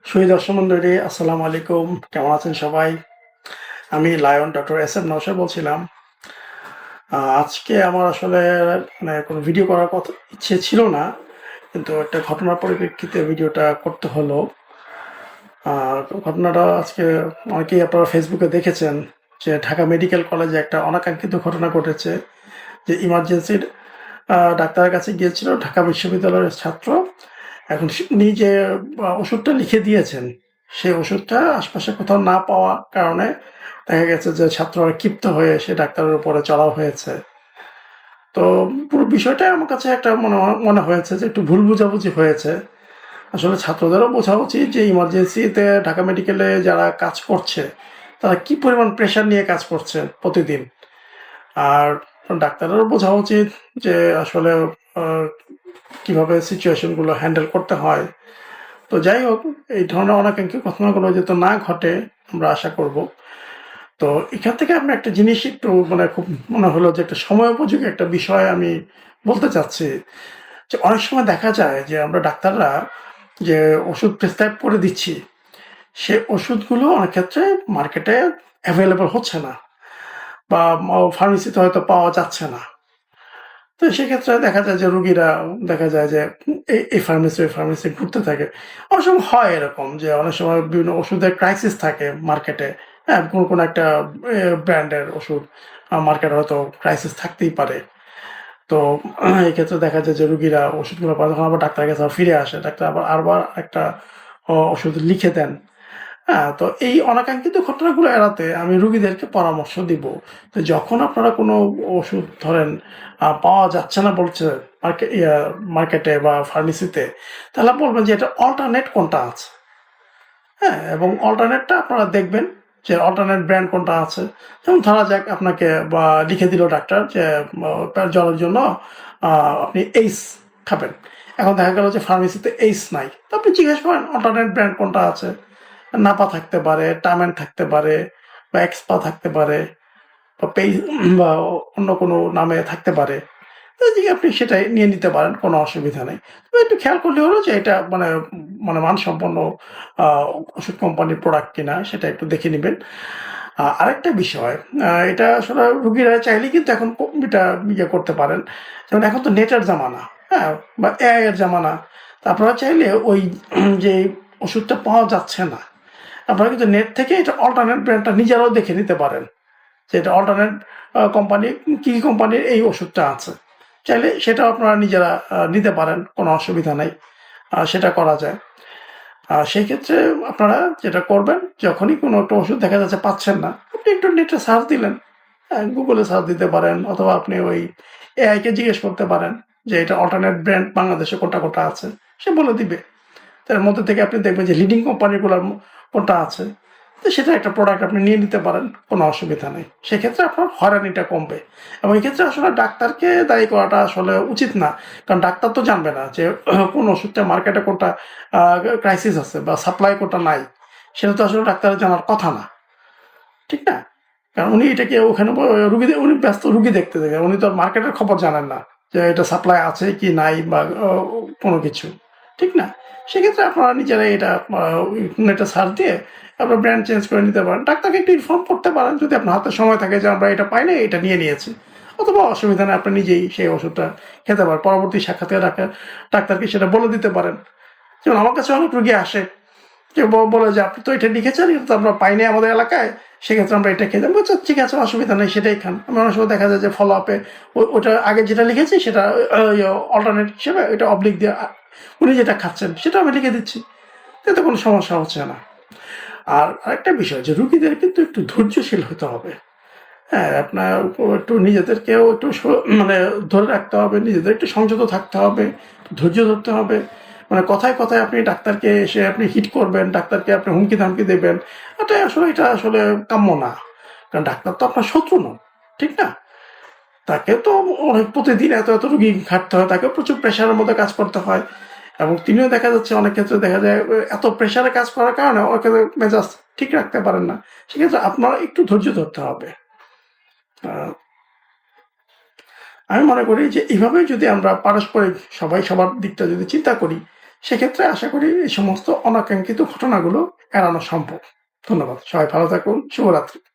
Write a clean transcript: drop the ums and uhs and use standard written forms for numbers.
দর্শক মন্ডলী, আসসালামু আলাইকুম। কেমন আছেন সবাই? আমি lion doctor S M Nawshad বলছিলাম। আজকে আমার আসলে কোনো ভিডিও করার কথা ইচ্ছে ছিল না, কিন্তু একটা ঘটনার পরিপ্রেক্ষিতে ভিডিওটা করতে হলো। ঘটনাটা আজকে অনেকেই আপনারা ফেসবুকে দেখেছেন যে ঢাকা মেডিকেল কলেজে একটা অনাকাঙ্ক্ষিত ঘটনা ঘটেছে। যে ইমার্জেন্সির ডাক্তারের কাছে গিয়েছিল ঢাকা বিশ্ববিদ্যালয়ের ছাত্র। এখন উনি যে ওষুধটা লিখে দিয়েছেন, সেই ওষুধটা আশপাশে কোথাও না পাওয়ার কারণে দেখা গেছে যে ছাত্ররা ক্ষিপ্ত হয়ে সে ডাক্তারের উপরে চড়াও হয়েছে। তো পুরো বিষয়টাই আমার কাছে একটা মনে হয়েছে যে একটু ভুল বোঝাবুঝি হয়েছে। আসলে ছাত্রদেরও বোঝা উচিত যে ইমার্জেন্সিতে ঢাকা মেডিকেলে যারা কাজ করছে তারা কি পরিমাণ প্রেশার নিয়ে কাজ করছে প্রতিদিন। আর ডাক্তারেরও বোঝা উচিত যে আসলে আহ, কিভাবে সিচুয়েশনগুলো হ্যান্ডেল করতে হয়। তো যাই হোক, এই ধরনের অনাকাঙ্ক্ষিত ঘটনাগুলো যাতে না ঘটে আমরা আশা করব। তো এখান থেকে আমি একটা জিনিস একটু খুব মনে হলো যে একটা সময় উপযোগী একটা বিষয় আমি বলতে চাচ্ছি। যে অনেক সময় দেখা যায় যে আমরা ডাক্তাররা যে ওষুধ প্রেসক্রাইব করে দিচ্ছি, সে ওষুধগুলো অনেক ক্ষেত্রে মার্কেটে অ্যাভেলেবল হচ্ছে না, বা ফার্মেসিতে হয়তো পাওয়া যাচ্ছে না। তো সেক্ষেত্রে দেখা যায় যে রুগীরা দেখা যায় যে এই ফার্মেসি ওই ফার্মেসি ঘুরতে থাকে। অনেক সময় হয় এরকম যে অনেক সময় বিভিন্ন ওষুধের ক্রাইসিস থাকে মার্কেটে। হ্যাঁ, কোনো একটা ব্র্যান্ডের ওষুধ মার্কেটে হয়তো ক্রাইসিস থাকতেই পারে। তো এই ক্ষেত্রে দেখা যায় যে রুগীরা ওষুধগুলো পায়, তখন আবার ডাক্তারের কাছে ফিরে আসে, ডাক্তার আবার আবার একটা ওষুধ লিখে দেন। হ্যাঁ, তো এই অনাকাঙ্ক্ষিত ঘটনাগুলো এড়াতে আমি রুগীদেরকে পরামর্শ দিব যে যখন আপনারা কোনো ওষুধ ধরেন পাওয়া যাচ্ছে না বলছে মার্কেটে বা ফার্মেসিতে, তাহলে বলবেন যে এটা অল্টারনেট কোনটা আছে। হ্যাঁ, এবং অল্টারনেটটা আপনারা দেখবেন যে অল্টারনেট ব্র্যান্ড কোনটা আছে। যেমন ধরা যাক আপনাকে বা লিখে দিল ডাক্তার যে জ্বরের জন্য আপনি এইস খাবেন। এখন দেখা গেল যে ফার্মেসিতে এইস নাই, তো আপনি জিজ্ঞেস করেন অল্টারনেট ব্র্যান্ড কোনটা আছে। নাপা থাকতে পারে, টামেন থাকতে পারে, বা এক্সপা থাকতে পারে, বা বা অন্য কোনো নামে থাকতে পারে। তো যে আপনি সেটাই নিয়ে নিতে পারেন, কোনো অসুবিধা নেই। তবে একটু খেয়াল করলে হলো যে এটা মানে মানসম্পন্ন আহ, ওষুধ কোম্পানির প্রোডাক্ট কিনা সেটা একটু দেখে নেবেন। আরেকটা বিষয়, এটা আসলে রুগীরা চাইলে কিন্তু এখন এটা করতে পারেন। যেমন এখন তো নেটের জামানা, হ্যাঁ, বা এআই এর জামানা। তা আপনারা চাইলে ওই যে ওষুধটা পাওয়া যাচ্ছে না, আপনারা কিন্তু নেট থেকে এটা অল্টারনেট ব্র্যান্ডটা নিজেরাও দেখে নিতে পারেন যে এটা অল্টারনেট কোম্পানি, কি কোম্পানির এই ওষুধটা আছে। চাইলে সেটাও আপনারা নিজেরা নিতে পারেন, কোনো অসুবিধা নাই। সেটা করা যায়। সেই ক্ষেত্রে আপনারা যেটা করবেন, যখনই কোনো একটা ওষুধ দেখা যাচ্ছে পাচ্ছেন না, আপনি একটু নেটে সার্চ দিলেন। হ্যাঁ, গুগলে সার্চ দিতে পারেন, অথবা আপনি ওই এআইকে জিজ্ঞেস করতে পারেন যে এটা অল্টারনেট ব্র্যান্ড বাংলাদেশে কোনটা কোনটা আছে, সে বলে দিবে। তার মধ্যে থেকে আপনি দেখবেন যে লিডিং কোম্পানিগুলোর কোনটা আছে। তো সেটা একটা প্রোডাক্ট আপনি নিয়ে নিতে পারেন, কোনো অসুবিধা নেই। সেক্ষেত্রে আপনার হয়রানিটা কমবে। এবং এই ক্ষেত্রে আসলে ডাক্তারকে দায়ী করাটা আসলে উচিত না, কারণ ডাক্তার তো জানবে না যে কোন ওষুধটা মার্কেটে কোনটা ক্রাইসিস আছে বা সাপ্লাই কোনটা নাই। সেটা তো আসলে ডাক্তারের জানার কথা না, ঠিক না? কারণ উনি এটাকে ওখানে উনি ব্যস্ত রুগী দেখতে দেখে, উনি তো মার্কেটের খবর জানেন না যে এটা সাপ্লাই আছে কি নাই, বা কোনো কিছু, ঠিক না? সেক্ষেত্রে আপনারা নিজেরাই এটা নেটে সার্চ দিয়ে আপনার ব্র্যান্ড চেঞ্জ করে নিতে পারেন। ডাক্তারকে একটু ইনফর্ম করতে পারেন যদি আপনার হাতে সময় থাকে যে আমরা এটা পাই না, এটা নিয়ে নিয়েছি। অথবা অসুবিধা নেই, আপনি নিজেই সেই ওষুধটা খেতে পারেন। পরবর্তী সাক্ষাৎকারে ডাক্তারকে সেটা বলে দিতে পারেন। যেমন আমার কাছে অনেক রুগী আসে, কেউ বলে যে আপনি তো এটা লিখেছেন, এটা তো আমরা পাইনি আমাদের এলাকায়, সেক্ষেত্রে আমরা এটা খেয়ে যাবো। ঠিক আছে, অসুবিধা নেই, সেটাই খান। আমি অনেক সময় দেখা যায় যে ফলো আপে ওটা আগে যেটা লিখেছি সেটা অল্টারনেট হিসেবে এটা অবলিক দিয়ে উনি যেটা খাচ্ছেন সেটা আমি লিখে দিচ্ছি। এতে কোনো সমস্যা হচ্ছে না। আর আরেকটা বিষয় যে রুগীদের কিন্তু একটু ধৈর্যশীল হতে হবে। হ্যাঁ, আপনার একটু নিজেদেরকেও একটু ধরে রাখতে হবে, নিজেদের একটু সংযত থাকতে হবে, ধৈর্য ধরতে হবে। কথায় কথায় আপনি ডাক্তারকে এসে আপনি হিট করবেন, ডাক্তারকে আপনি হুমকি ধামকি দেবেন, এটা আসলে কাম্য না। কারণ ডাক্তার তো আপনার শত্রু নন, ঠিক না? তাকে তো অনেক প্রতিদিন এত এত রুগী ঘাটতে হয়, তাকে প্রচুর প্রেশারের মধ্যে কাজ করতে হয়। এবং তিনিও দেখা যাচ্ছে অনেক ক্ষেত্রে দেখা যায় এত প্রেশারে কাজ করার কারণে ওকে মেজাজ ঠিক রাখতে পারেন না। সেক্ষেত্রে আপনারা একটু ধৈর্য ধরতে হবে। আহ, আমি মনে করি যে এইভাবে যদি আমরা পারস্পরিক সবাই সবার দিকটা যদি চিন্তা করি, সেক্ষেত্রে আশা করি এই সমস্ত অনাকাঙ্ক্ষিত ঘটনাগুলো এড়ানো সম্ভব। ধন্যবাদ। সবাই ভালো থাকুন। শুভরাত্রি।